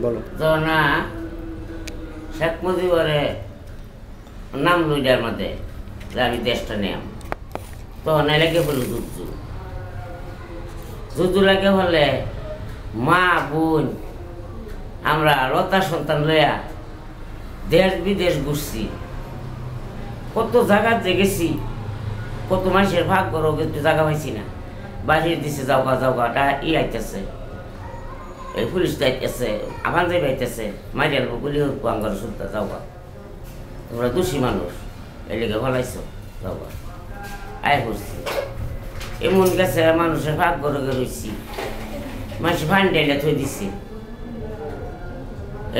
বলো। তো না শেখ মুজিবরে নাম লইডার মধ্যে আমি দেশটা নিয়াম তখন এলাকে বলল জুজু জুজু লাগে বলে মা বোন আমরা লতা সন্তান লইয়া দেশ বিদেশ ঘুরছি, কত জায়গা যে গেছি, কত মানুষের ভাগ করো কিন্তু জায়গা পাইছি না, বাহির দিছে যাওগা আইতেছে, এই পুলিশ আইতেছে, আফান যাই পাইতেছে, মারিয়াল গুলি আঙ্গর সুলতা যাওগা, তোমরা দোষী মানুষ এদিকে ফলাইছ যাওগা আয় করছি। এমন গেছে মানুষের ভাগ করে রয়েছি, মানুষ পানি ডাইলে থই দিছি,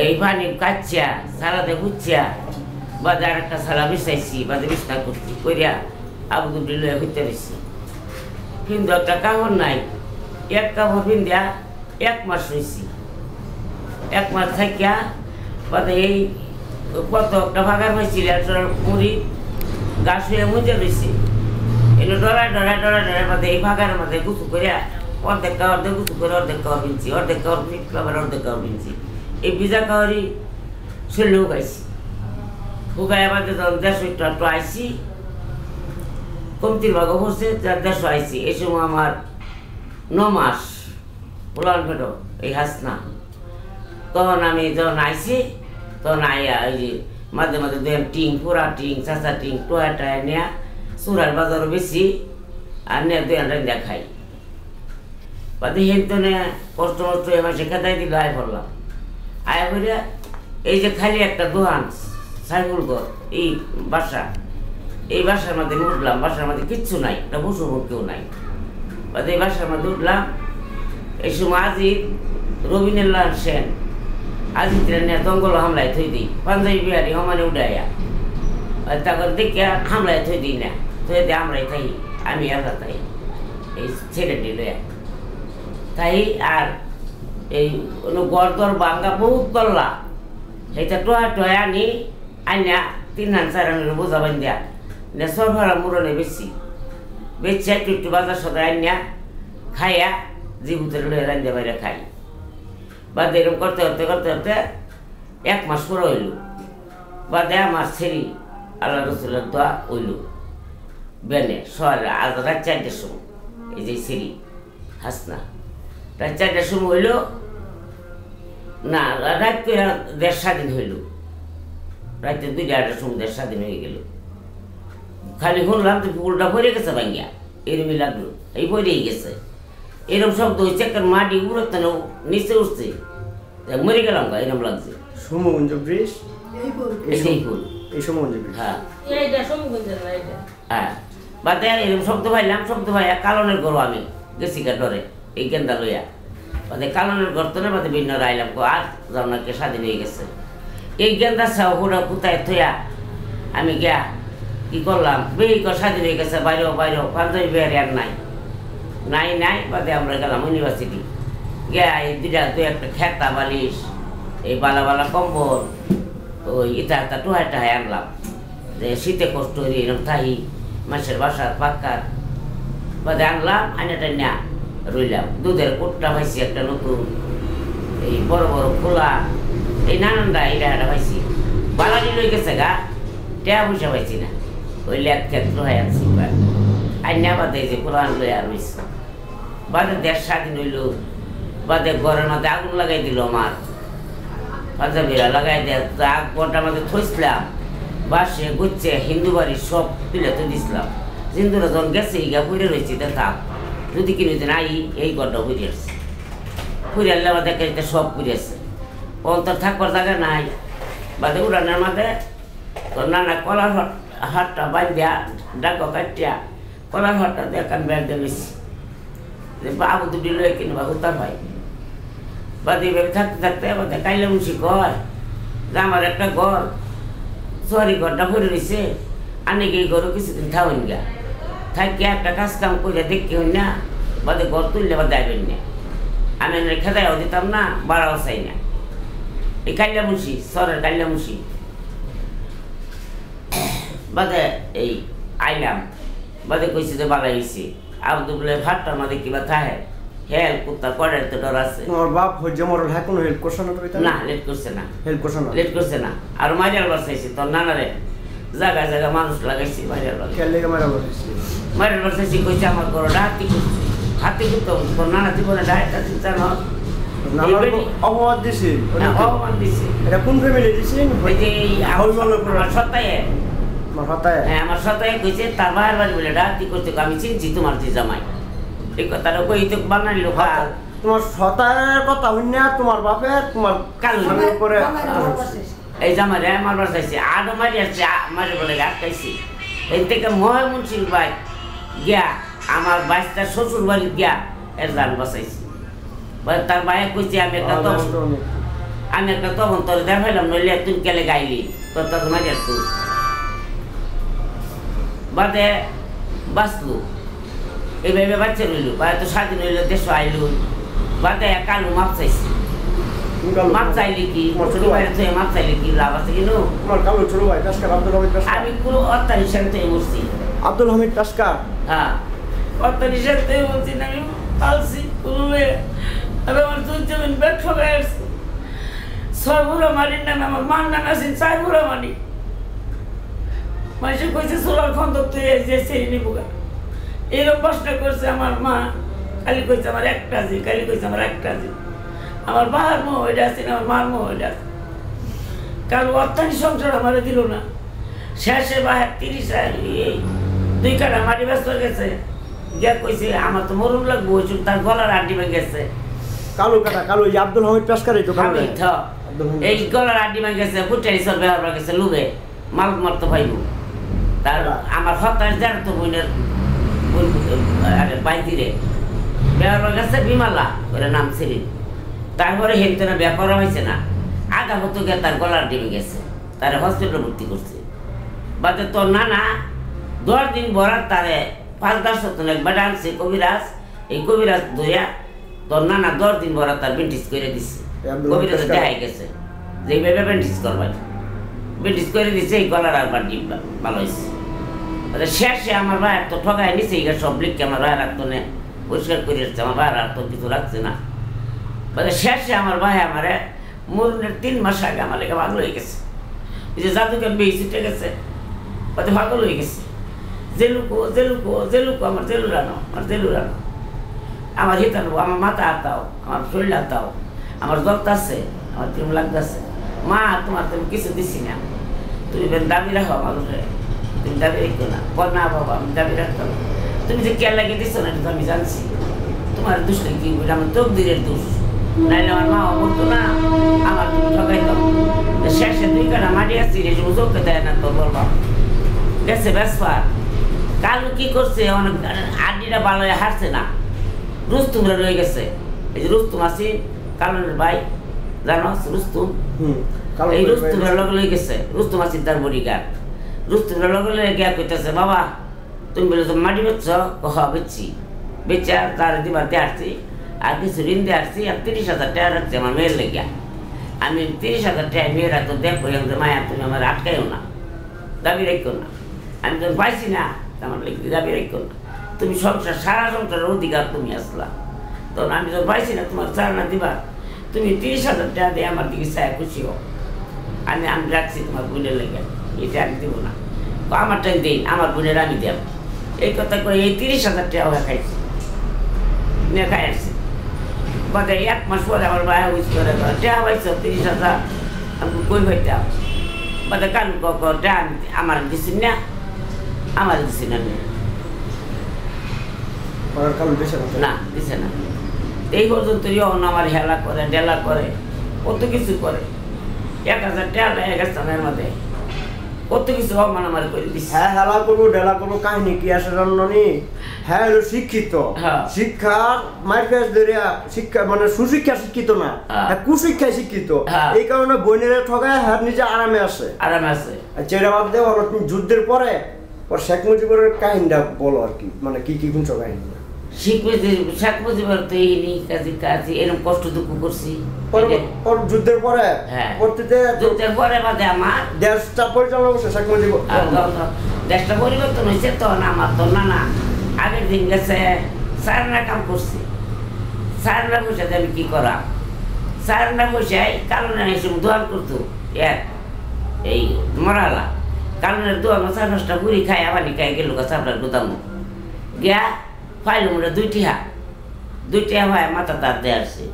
এই পানি কাচ্চা সালাতে বুঝছা বাদে আর একটা সালা বিছাইছি, বাদে বিছনা করছি করিয়া আবু দুটি লইয়া হইতে রয়েছি, কিন্তু একটা কাপড় নাই, এক কাপড় পিন্দিয়া 1 মাস রয়েছি, 1 মাস থাকিয়া বাদে এই কত একটা ভাগার হয়েছিল মুড়ি গাছ হয়ে মুজে রয়েছে, এগুলো ডরায় বাদে এই ভাগার মধ্যে গুছু করিয়া অর্ধেক গুছু করে অর্ধেক কাপড় পিনছি, অর্ধেক কাপড় পিনছি, অর্ধেক কাপড় পিনছি, এই ভিজা কাপড়ই শরীরে উগাইছি, উগাই বাদে যখন 150 আইসি কমতির ভাগও পড়ছে, 150 আইসি, এই সময় আমার 9 মাস উলান ফেটো এই হাসনা, তখন আমি যখন আইসি তখন আইয়া ওই যে মাঝে মাঝে দেন টিং পুরা টিং চাচা টিং টোয়া নেয়া চুরার বাজারও বেশি আর নেয়া দেন রান্না খাই, বাদে হেঁটো নে কষ্ট মষ্ট এবার সে খেদাই দিল, আয় পড়লাম, আয় করিয়া এই যে খালি একটা দোকান সাইফুল ঘর এই বাসা, এই বাসার মধ্যে উঠলাম, বাসার মধ্যে কিচ্ছু নাই, একটা বসু কেউ নাই, বাদে এই বাসার মধ্যে উঠলাম, এই সময় আজিত রবীন্দ্রনাথ সেন আজিত নিয়ে জঙ্গল হামলায় থই দিই, পাঞ্জাবি বিহারি সমানে উঠাইয়া তারপর দেখিয়া হামলায় থই দিই না, থই দিয়ে আমরাই থাই, আমি একা তাই এই ছেলেটি লইয়া তাই, আর এই গড়দর বাঙ্গা বহুত তল্লা সেইটা টোয়া আনি আনিয়া 3 হান 4 হানের বোঝা বান্ধিয়া নে সরফরা মুরনে বেশি একটু বাজার সদায় আনিয়া খাইয়া জীবুতের লইয়া রান্ধে বাইরে খাই, বাদে এরকম করতে 1 মাস পরে হইল, বাদে আমার ছেড়ি আল্লাহ রসুলের দোয়া হইল বেনে শহরে আজ রাত 4টার সময়, এই যে ছেড়ি হাসনা রাত 4টার সময় হইল না, রাত করে 1.5 স্বাধীন হইল, রাতে 2-2:30টার সময় 1.5 স্বাধীন হয়ে গেল, খালি শুনলাম তো পুকুরটা ভরে গেছে ভাঙ্গিয়া, এরমই লাগলো এই ভরেই গেছে, এরকম শব্দ হয়েছে, একটা মাটি উড়তে নিচে উঠছে, মরে গেলাম গা এরকম লাগছে। সমগঞ্জ ব্রিজ এই ফুল এই সমগঞ্জ ব্রিজ, হ্যাঁ হ্যাঁ, বাদে এরকম শব্দ পাইলাম, শব্দ পাইয়া কালনের ঘর আমি গেছি গা ডরে এই গেন্দা লইয়া, বাদে কালনের ঘর তো না বাদে ভিন্ন আইলাম আর যাও না কে স্বাধীন হয়ে গেছে, এই গেন্দা চাও হুড়া পুতায় থইয়া আমি গিয়া কি করলাম, বেই স্বাধীন হয়ে গেছে, বাইরেও পাঞ্জাবি বিহারি আর নাই, বাদে আমরা গেলাম ইউনিভার্সিটি গিয়া এই 2-1টা খেতা বালিশ এই বালা কম্বল ওই ইটা টোহায় আনলাম, যে শীতে কষ্ট হয়ে এরকম থাই মাসের বাসার পাক্কার, বাদে আনলাম আনাটা না রইলাম, দুধের কোটটা পাইছি একটা নতুন, এই বড় খোলা এই নানানটা এটা পাইছি, বালানি লই গেছে গা টেয়া পয়সা পাইছি না, ওই লেখ ক্ষেত্র হয়ে আনছি আইনা, বাদে যে কোরআন লইয়া রয়েছে, বাদে 1.5 স্বাধীন হইল, বাদে ঘরের মধ্যে আগুন লাগাই দিল আমার পাঞ্জাবিরা লাগাই দেয়, আগ ঘরটার মধ্যে থইছিলাম, বাসে গুচ্ছে হিন্দু বাড়ি সব তুলে তো দিছিলাম, হিন্দুরা যখন গেছে ইগা পুড়ে রয়েছে থাক, যদি কিনে নাই এই ঘরটা পুড়ে আসছে, পুড়ে আনলে বাদে সব পুড়ে আসছে, অন্তর থাকবার জায়গা নাই, বাদে উড়ানের মাঝে তোর নানা কলার হাটটা বান্ধিয়া ডাকো কাটিয়া কলার হাটটা দেখান বেড় দিয়েছি, বাবু দুটি লয়ে কিনবা হুতা ভাই, বাদে এভাবে থাকতে বাদে কাইলে মুন্সি কয় যে আমার একটা ঘর সরি ঘরটা ভরে রয়েছে, আনে গিয়ে ঘরও কিছুদিন থাকেন গা, থাকিয়া একটা কাজ কাম করে দেখি হই না, বাদে ঘর তুললে বাদে আইবেন না, আমি খেদাইও দিতাম না, বাড়াও চাই না, এই কাইলা মুন্সি সরের কাইলা মুন্সি, বাদে এই আইলাম, বাদে কইছে যে বালা হয়েছে, আবদুল্লাহ ভাতটার মধ্যে কিবা থাকে হেল্প করতে করার তো ডর আছে। তোমার বাপ হজ্জ মরল হ্যাঁ কোনো হেল্প করছে না তো এটা? না লেট করছে না, হেল্প করছে না। লেট করছে না। আর মারিয়ার বাসাইছি তোর নানারে জায়গায় জায়গায় মানুষ লাগাইছি মারিয়ার বাসায়। খেয়াল লেগে মারা বলেছি। মারিয়ার বাসাইছি কইছে আমার করো হাতি করছি, হাতি করতে তোর নানা জীবনে ডাইটা চিন্তা নয়। নানার অপবাদ দিছি। অপমান দিছে। এটা কোন ফ্যামিলি দিছি? ওই যে আমার সত্তায়, আমার হতায়। হ্যাঁ আমার সত্তায় কইছে তার বাবার বাড়ি বলে ডাকাতি করছে, আমি চিনছি তোমার যে জামাই। এই কথাটা কই তো বানালি লোক। তোমার হতায়ের কথা হইনা তোমার বাপে তোমার কাল করে এই জামাই আমার বাসাইছে আরো মারি আসছে, মারি বলে আটকাইছি। এই থেকে মহামুন্সির ভাই গিয়া আমার বাইশটা শ্বশুর বাড়ি গিয়া এর জান বাসাইছি। তার ভাইয়া কইছে আমি একটা তখন তোর দেখাইলাম, নইলে তুই কেলে গাইলি তোর তখন মারিয়ার তুই বাদে বাঁচলু এইভাবে বাচ্চা রইল বা এত স্বাধীন হইল, দেশ আইলু বাদে কালু মাপ চাইছি। মাপ চাইলে কি মাপ চাইলে কি লাভ আছে? কিন্তু আমি পুরো অত্যাচার হিসাবে মরছি। আব্দুল হামিদ টাস্কার, হ্যাঁ অত্যাচার হিসাবে বলছি না। আমি পালছি পুরুলে আর আমার দুই জমিন ব্যর্থ হয়ে আসছে। ছয় বুড়া মারির নামে আমার মার নামে আছেন চার বুড়া মারি। মানুষে কইছে সোলার খন্দক তুই যে সেই নিবুগা এইরকম প্রশ্ন করছে আমার মা। খালি কইছে আমার একটা জি, খালি কইছে আমার একটা জি। আমার বাবার মোহ ওইটা আছে না, আমার মার মোহ ওইটা আছে। কারণ অর্থায়ী সংসার আমার দিল না। শেষে বাহার 30 এই 2 কাটা মাটি ব্যস্ত গেছে গিয়া কইছে আমার তো মরুন লাগবো, তার গলার আড্ডি ভেঙে গেছে। কালো কাটা কালো আব্দুল হামিদ টাস্কার এই তো এই গলার আড্ডি ভেঙে গেছে, ফুটাই সব ব্যবহার গেছে লুবে মাল মারতে পাইব। তার আমার হতাশ যার তো বোনের বাইতিরে ব্যবহার গেছে বিমালা করে নাম ছিলেন। তারপরে হেলতে বিয়া করা হয়েছে না, আগা মতো গিয়ে তার গলার ডিমে গেছে, তারা হসপিটালে ভর্তি করছে। বাদে তোর নানা 10 দিন ভরার তারে 5-10 শতন একবার আনছে কবিরাজ। এই কবিরাজ ধরিয়া তোর নানা 10 দিন ভরার তার বেন্টিস করে দিচ্ছে। কবিরাজ দেখাই গেছে যে এইভাবে বেন্টিস করবার, বেন্টিস করে দিচ্ছে। এই গলার আর ডিম ভালো হয়েছে। শেষে আমার ভাই তো ঠগাই নিছে, এই সব লিখকে আমার ভাইয়ের আর তো পরিষ্কার করে আসছে। আমার ভাইয়ের আর তো কিছু রাখছে না। শেষে আমার ভাই আমার মরুনের 3 মাস আগে আমার লেগে পাগল হয়ে গেছে। এই যে জাদুকে বেয়ে ছুটে গেছে, ওতে পাগল হয়ে গেছে। জেলুকো জেলুকো জেলুকো আমার জেলুরানো, আমার জেলুরানো, আমার হিতানো, আমার মাথা হাতাও, আমার শরীর হাতাও, আমার জ্বর আছে, আমার প্রেম লাগতেছে। মা তোমার তুমি কিছু দিছি না, তুমি দাবি রাখো আমার উপরে, তুমি দাবি রাখতো না। বল না বাবা আমি দাবি রাখতাম, তুমি যে কেয়ার লাগিয়ে দিচ্ছ না এটা আমি জানছি। তোমার দোষ কি আমার তকদিরের দোষ, নাইলে আমার মা বলতো না আমার তুমি ঠকাইতাম। শেষে 2 কাটা মাটি আসছি রে চোখে দেয় না তোর বলবা গেছে বেসপার। কালু কি করছে অনেক আড্ডিটা ভালো হারছে না, রুস্তুমরা রয়ে গেছে। এই যে রুস্তুম আছি কালুনের ভাই জানো রুস্তুম, এই রুস্তুমরা লগে লয়ে গেছে। রুস্তুম আছি তার বডিগার্ড। রুস্তুমরা লগে লয়ে গিয়া কইতেছে বাবা তুমি বলে তো মাটি বেচছ? বেচছি। বেচা তার দিবাতে আসছি আর কিছু ঋণ দিয়ে আসছি আর 30,000 টাকা রাখছি আমার মেয়ের লেগিয়া। আমি 30,000 টাকা মেয়েরা তো দেখো মায়া তুমি আমার আটকাইও না, দাবি রাখো না। আমি যখন পাইছি না আমার লেগে দাবি রাখো না, তুমি সংসার সারা সংসারের অধিকার তুমি আসলা। তখন আমি যখন পাইছি না তোমার চালনা দিবা, তুমি 30,000 টাকা দিয়ে আমার দিকে চায় খুশি হোক। আমি রাখছি তোমার বোনের লেগে, এটা আমি দেবো না, আমারটাই দিন আমার বোনের আমি দেব। এই কথা করে এই 30,000 টাকা খাইছি, নিয়ে খাই আসছি। বাদে 1 মাস পরে আমার ভাই উইস করে টাকা পাইছ 30,000, আমি কই ভাইতাম। বাদে কান টাকা আমার দিছি না, আমার দিছি না, না দিছে না। এই পর্যন্ত আমার হেলা করে ডেলা করে কত কিছু করে। 1,000 টাকা লেগে গেছে আমার মধ্যে, কত কিছু অপমান আমার করে দিচ্ছে। হ্যাঁ হেলা করবো ডেলা করবো কাহিনী কি আছে জানি? হ্যাঁ হলো শিক্ষিত, শিক্ষা মায়ের কাছ ধরে শিক্ষা মানে সুশিক্ষা শিক্ষিত না, কুশিক্ষায় শিক্ষিত। এই কারণে বইনেরা ঠগায় হ্যাঁ নিজে আরামে আছে, আরামে আছে। চেরা বাদ দেওয়া যুদ্ধের পরে শেখ মুজিবের কাহিনীটা বলো আর কি, মানে কি কি কোন কাহিনী? শেখ মুজিবের তো এই নেই কাজে কাজে এরকম কষ্ট দুঃখ করছি যুদ্ধের পরে। যুদ্ধের পরে বাদে আমার দেশটা পরিচালনা করছে শেখ মুজিব, দেশটা পরিবর্তন হয়েছে। তখন আমার তো নানা আগের দিন গেছে সারানা কাম করছে, সারেন্ডার বসে আমি কি করা সারেন্ডার বসে কারণে এসে দোয়ান করতো এই মরালা কারণের দোয়ান 4-5টা বুড়ি খাই আবার খাই গেল চাপড়ার গুদামো গিয়া ফাইল মোটা 2টি ভাই মাথা তার দিয়ে আসছে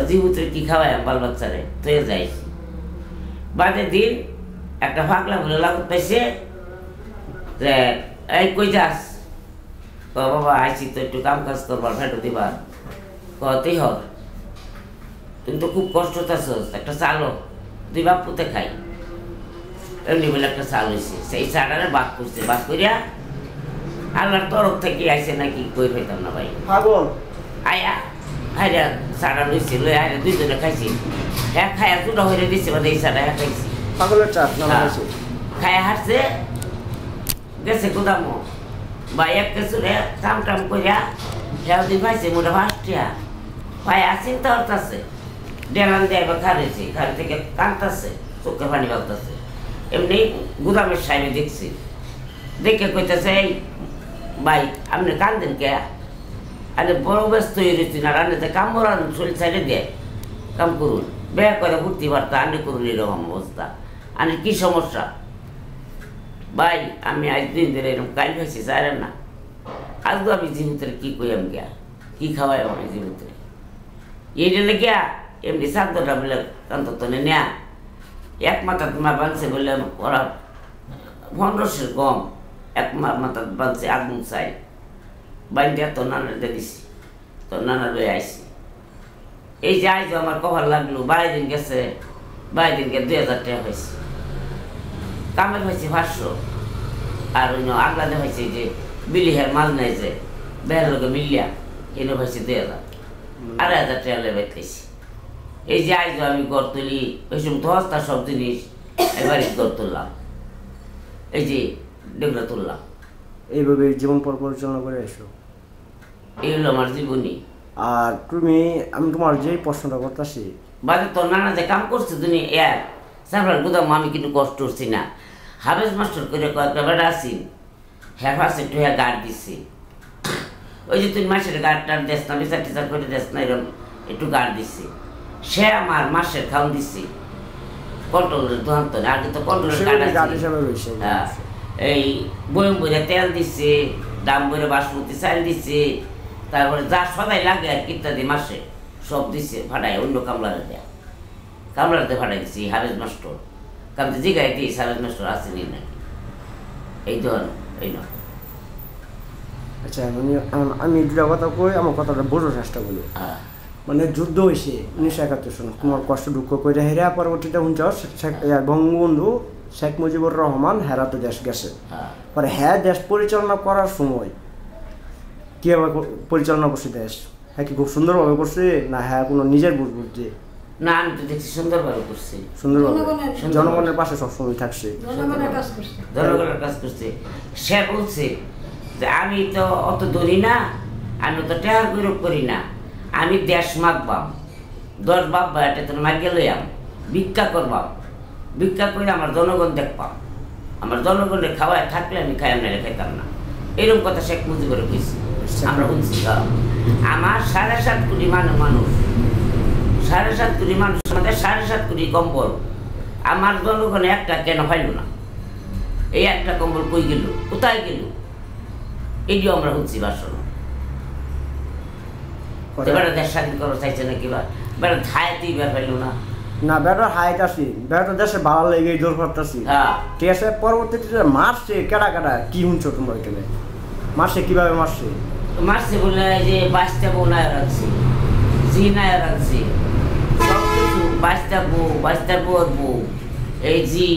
জীবুতের কি খাওয়াই বাল বাচ্চারে তুই যাইছি বাদে দিন একটা ফাঁকলা বলে লাগত পাইছে যে এই কই যাস বাবা আইসি তো একটু কাম কাজ করবার ফেটো দিবার কতেই হর কিন্তু খুব কষ্ট থাকছস একটা চালো 2 বাপ পুঁতে খাই এমনি বলে একটা চাল হয়েছে সেই চাটারে বাদ করছে বাদ করিয়া আল্লাহর তরফ থেকে আইসে নাকি কই পাইতাম না ভাই পাগল আয়া হাইরা চাটা লইছে লই হাইরা 2 জনে খাইছি হ্যাঁ খায়া দুটো হয়ে দিচ্ছে বাদে এই চাটা হ্যাঁ খাইছি পাগলের চাপ না হয়েছে খায়া হাঁটছে গেছে গুদামো বা এক কিছুরে কাম টাম করিয়া হেউ দিন পাইছে মোটা 5টিয়া ভাই চিন্তা করতেছে ডেলান দিয়ে এবার খারেছে খারে থেকে কাঁদতেছে চোখে পানি বাগতেছে এমনি গুদামের সাইডে দেখছি দেখে কইতেছে এই ভাই আপনি কান্দেন কে আরে বড় ব্যস্ত হয়ে রয়েছি না রান্নাতে কাম বলান শরীর সাইডে দিয়ে কাম করুন বের করে ঘুরতে পারতো আনে করুন এরকম অবস্থা আনে কি সমস্যা ভাই আমি আজ 2 দিন ধরে এরকম কাল হয়েছি চাইলেন না আজও আমি জীবুতের কি কই আমি গিয়া কি খাওয়াই আমি জীবুতের এইটা লেগিয়া এমনি সাতটা বলে কান্তনে নেয়া এক মাথা তোমার বানছে বলে ওরা 1500 কম এক মাথা বানছে আগুন চাই বাইন্দিয়া তোর নানার দিয়ে দিছি তোর নানা লয়ে আইসি এই যে আইজ আমার কভার লাগলো 22 দিন গেছে 22 দিনকে 2000 টাকা হয়েছে কামের হয়েছে 500 আর অন্য আগলাদে হয়েছে যে বিলিহার মাল নাই যে বের লোকে মিলিয়া এনে হয়েছে 2000 2,500 টাকা লেবে খাইছি এই যে আইজ আমি গড় তুলি ওই সময় ধস্তা সব জিনিস এবারে গড় তুললাম এই যে ডেগরা তুললাম এইভাবে জীবন পরিচালনা করে এসো এই হলো আমার জীবনী আর তুমি আমি তোমার যেই প্রশ্নটা করতেছি বাদে তোর নানা যে কাম করছে তুমি সাফরার গুদাম আমি কিন্তু কষ্ট করছি না হাফেজ মাস্টার করে কয়েকটা বেড়া আসি হ্যাঁ ফার্স্ট একটু হ্যাঁ গার্ড দিচ্ছি ওই যে তুই মাসের গার্ডটার দেশ না বিচার টিচার করে দেশ না এরকম একটু গার্ড দিচ্ছি সে আমার মাসের খাওয়ান দিচ্ছি কন্ট্রোলের দোকান আগে তো কন্ট্রোলের গার্ড আছে হ্যাঁ এই বয়ম বইরে তেল দিচ্ছে দাম বইরে বাসমতি চাল দিচ্ছে তারপরে যা সদাই লাগে আর ইত্যাদি মাসে সব দিচ্ছে ফাটাই অন্য কামলারে দেয়া কামলাতে ফাটাই দিচ্ছি হাফেজ মাস্টার কামতে জিগাই দিয়েছি হাফেজ মাস্টার আসেনি নাকি এই ধর এই না আচ্ছা আমি দুটা কথা কই আমার কথাটা বোঝার চেষ্টা করি মানে যুদ্ধ হয়েছে 1971 সনে তোমার কষ্ট দুঃখ করে হেরা পরবর্তীতে শুনছ বঙ্গবন্ধু শেখ মুজিবুর রহমান হেরাতে দেশ গেছে পরে হ্যাঁ দেশ পরিচালনা করার সময় কীভাবে পরিচালনা করছে দেশ হ্যাঁ কি খুব সুন্দরভাবে করছে না হ্যাঁ কোনো নিজের বুঝ বুঝছে না আমি তো দেখছি সুন্দরভাবে করছি সুন্দরভাবে জনগণের পাশে সবসময় থাকছে জনগণের কাজ করছে সে বলছে যে আমি তো অত ধরি না আমি তো টেহার গৌরব করি না আমি দেশ মাগবাম 10 বাপ বা এটা তো মাগিয়ে লইয়াম ভিক্ষা করবাম ভিক্ষা করে আমার জনগণ দেখবাম আমার জনগণের খাওয়ায় থাকলে আমি খাই না খাইতাম না এরকম কথা শেখ মুজিবুর কইছি আমরা শুনছি আমার 7.5 কোটি মানুষ 7.5 কোটি মানুষ আমাদের 7.5 কোটি কম্বল আমার জনগণে একটা কেন পাইল না এই একটা কম্বল কই গেল কোথায় গেল এইটিও আমরা শুনছি বাসন এবারে দেশ স্বাধীন করা চাইছে নাকি বা বেড়া ধায়তেই বের পাইল না না বেটা হাইট আসি বেটা দেশে ভালো লেগে জোর করতেছি ঠিক আছে পরবর্তীতে মারছে কেডা কেডা কি শুনছো তোমরা এখানে মারছে কিভাবে মারছে মারছে বলে যে 22টা বউ নাই রাখছি জি নাই রাখছি সব কিছু 22টা বউ এই জি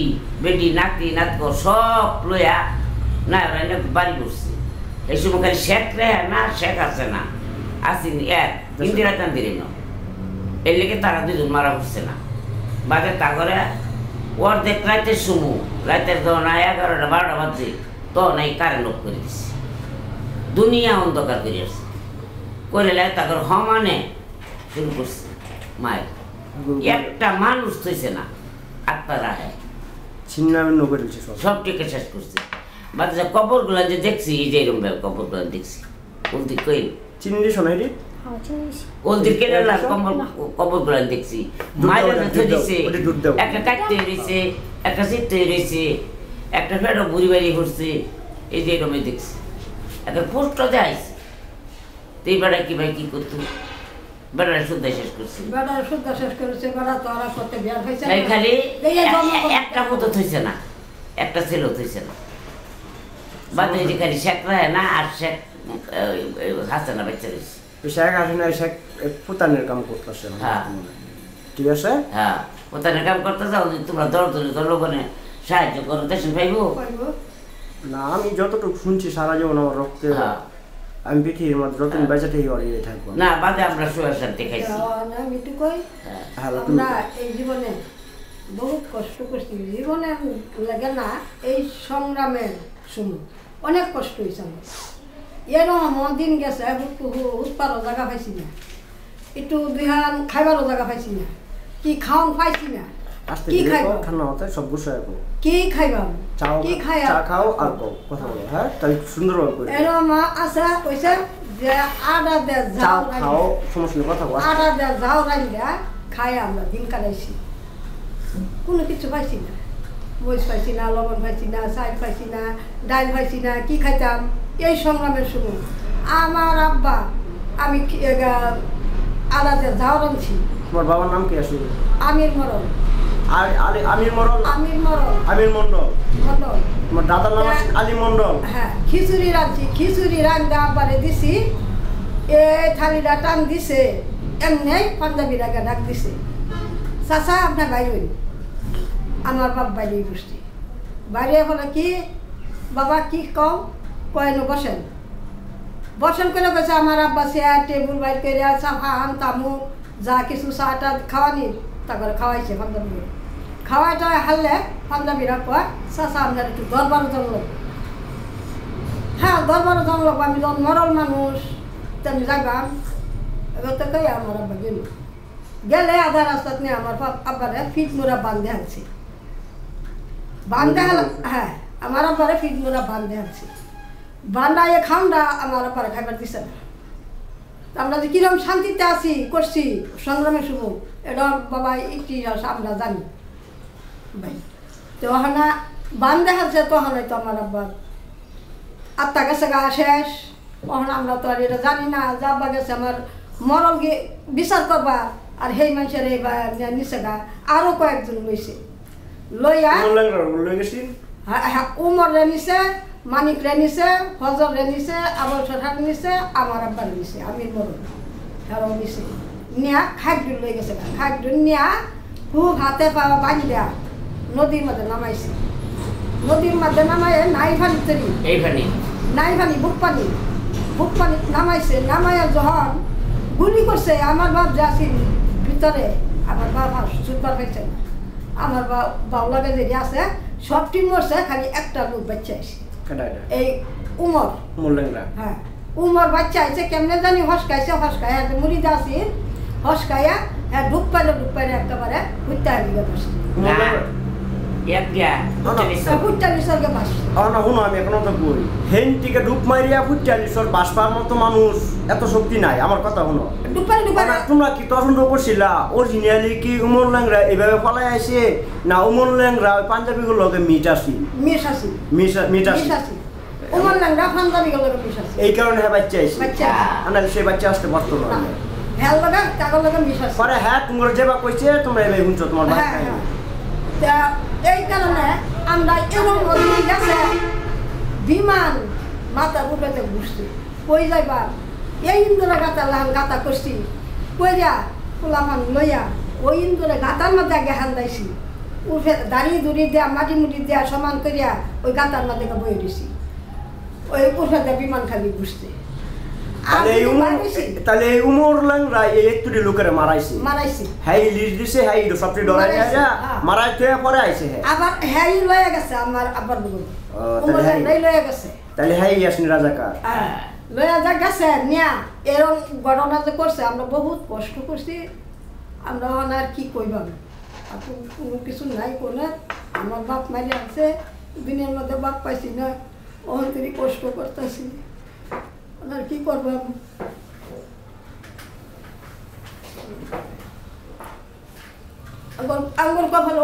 বেটি নাতি নাতক সব লইয়া না বাড়ি করছে এই সময় খালি শেখ রে না শেখ আছে না আসিনি এক ইন্দিরা গান্ধীর এর লেগে তারা 2 জন মারা পড়ছে না বাদে তা করে অর্ধেক রাতের সময় রাতের যখন 11টা 12টা বাজছে তখন এই কারেন্ট অফ করে দিচ্ছে দুনিয়া অন্ধকার করে আসছে করে তারপর হমানে শুরু করছে মায়ের একটা মানুষ থইছে না আত্মা রাহে ছিন্নাভিন্ন করে দিচ্ছে সব টিকে শেষ করছে বাদে যে কবরগুলো যে দেখছি এই যে এরকম কবরগুলো দেখছি বলতে কই চিনি শোনাই রে ওলদির কেরালার কবর গুলা দেখছি মায়ের মধ্যে দিছে একটা কাটতে রয়েছে একটা চিত্তে রয়েছে একটা ফেরো বুড়ি বাড়ি ঘুরছে এই যে এরমে দেখছি একটা পোস্ট দেয়ছে তো এই বেড়া কি ভাই কি করতো বেড়া শুদ্ধ শেষ করছে খালি একটা মতো থইছে না একটা ছেলেও থইছে না বাদে যে খালি শেখ রায় না আর শেখ হাসানা বাচ্চা রয়েছে শেখ হাসিনা শেখ পুতানের কাম করতেছে ঠিক আছে হ্যাঁ পুতানের কাম করতে যাও তোমরা দলগণে সাহায্য করো দেশ পাইব না আমি যতটুকু শুনছি সারা জীবন আমার রক্তে আমি পৃথিবীর মধ্যে যতদিন বেঁচে থেকে অরিয়ে থাকবো না বাদে আমরা সুয়ার শান্তি খাইছি আমরা এই জীবনে বহুত কষ্ট করছি জীবনে লাগে না এই সংগ্রামের সময় অনেক কষ্ট হয়েছে আমার এরকম দিন গেছে উৎপাদও জায়গা পাইছি না একটু দুহান খাইবারও জায়গা পাইছি না কি খাওয়ান পাইছি না কি খাইব সব গুছায় কি খাইবাম কি খাও আর কথা বলো হ্যাঁ তাই সুন্দরভাবে করে এরকম আছে কইছে যে আদা দে যাও খাও সমস্যা কথা বলো আদা দে যাও রাইলা খাই আমরা দিন কাটাইছি কোনো কিছু পাইছি না মরিচ পাইছি না লবণ পাইছি না চাল পাইছি না ডাল পাইছি না কি খাইতাম এই সংগ্রামের সময় আমার আব্বা আমি আলাদা যাও রাঁধছি তোমার বাবার নাম কি আসলে আমির মরল আমির মন্ডল তোমার দাদার নাম আলী মন্ডল হ্যাঁ খিচুড়ি রাঁধছি খিচুড়ি রাঁধতে আব্বারে দিছি এ থালিটা টান দিছে এমনি পাঞ্জাবিরাকে ডাক দিছে চাচা আপনার বাইরে আমার বাপ বাইরে বসছি বাইরে বলে কি বাবা কি কও কয়েন বসেন করে গেছে আমার আব্বা চেয়ার টেবিল বাইর করে সাফান তামুক যা কিছু চাটা খাওয়ানি তারপরে খাওয়াইছে পাঞ্জাবি খাওয়াইটা হারলে পাঞ্জাবিরা কয় চাচা আপনার একটু দরবারও জমল হ্যাঁ দরবারও জমল আমি যখন মরল মানুষ তেমনি যাইবাম এবার তো কই আমার আব্বা গেলে আধা রাস্তাত নিয়ে আমার আব্বারে ফিট মোড়া বান্ধে আনছি হ্যাঁ আমার আব্বারে ফিট মোড়া বান্ধে আনছি বান্ধা এ খামটা আমার আব্বারে খাইবার দিছে না আমরা যে কিরকম শান্তিতে আছি করছি সংগ্রামের শুভ এটা বাবা ইতিহাস আমরা জানি ভাই তো ওখানে বান্ধে আছে তখন তো আমার আব্বা আত্মা গেছে গা শেষ তখন আমরা তো আর এটা জানি না যাবা গেছে আমার মরল গিয়ে বিচার করবা আর সেই মানুষের নিচে গা আরো কয়েকজন লইছে লইয়া হ্যাঁ উমর রে নিছে মানিক রে নিছে ফজর রে নিছে আবল সরকার নিছে আমার আব্বার নিছে আমি মরল হেরো নিছে নিয়া খাদ্য লই গেছে খাদ্য নিয়া খুব হাতে পাওয়া বাঁধি দেয়া নদীর মধ্যে নামাইছে নদীর মধ্যে নামাই নাই পানি তৈরি নাই পানি বুক পানি নামাইছে নামাইয়া যখন গুলি করছে আমার বাপ যাচ্ছিল ভিতরে আমার বাবা সুপার পাইছে না আমার বাউলাকে যেটি আছে সব টিম মরছে খালি একটা লোক বাচ্চা আছে এই উমর হ্যাঁ উমর বাচ্চা আছে কেমনে জানি হসকাইছে হসকাই মুড়িদা আছে হসকাইয়া হ্যাঁ ডুব পাইলে একেবারে হুইটা দিকে বসে মানুষ এত শক্তি নাই আমার কথা শুনো তোমরা কি তদন্ত করছিলা অরিজিনালি কি উমর ল্যাংরা এইভাবে পালাই আসে না উমর ল্যাংরা ওই পাঞ্জাবি গুলোকে এই কারণে বাচ্চা আসে সেই বাচ্চা আসতে পারতো না হ্যাঁ তোমার যেবা কইছে তোমরা এবার শুনছো তোমার এই কারণে আমরা এমন গেছে বিমান মাথার উপরে ঘুরছি কই যাইবা এই ইন্দুরে গাতা করছি কইরা পোলামান লইয়া ওই ইন্দুরে গাতার মধ্যে আগে হান্দাইছি উঠে দাঁড়িয়ে দুড়ি দেয়া মাটি মুটি দেয়া সমান করিয়া ওই গাতার মধ্যে বয়ে দিছি ওই উঠে বিমান খালি ঘুরছে তাহলে উমর ল্যাংরা এই একটুটি লোকের মারাইছে হ্যাঁ লিস্ট দিছে হ্যাঁ সবচেয়ে ডরাই মারাইতে পরে আইছে আবার হ্যাঁ লয়ে গেছে আমার আবার লয়ে গেছে তাহলে হ্যাঁ আসনি রাজাকার লয়া যা গেছে নিয়া এরকম ঘটনা যে করছে আমরা বহুত কষ্ট করছি আমরা আর কি কইবাম কোনো কিছু নাই কোনো আমার বাপ মারি আছে দিনের মধ্যে বাপ পাইছি না অহন্তরি কষ্ট করতেছি আর কি করবাম আঙ্গুর কপাল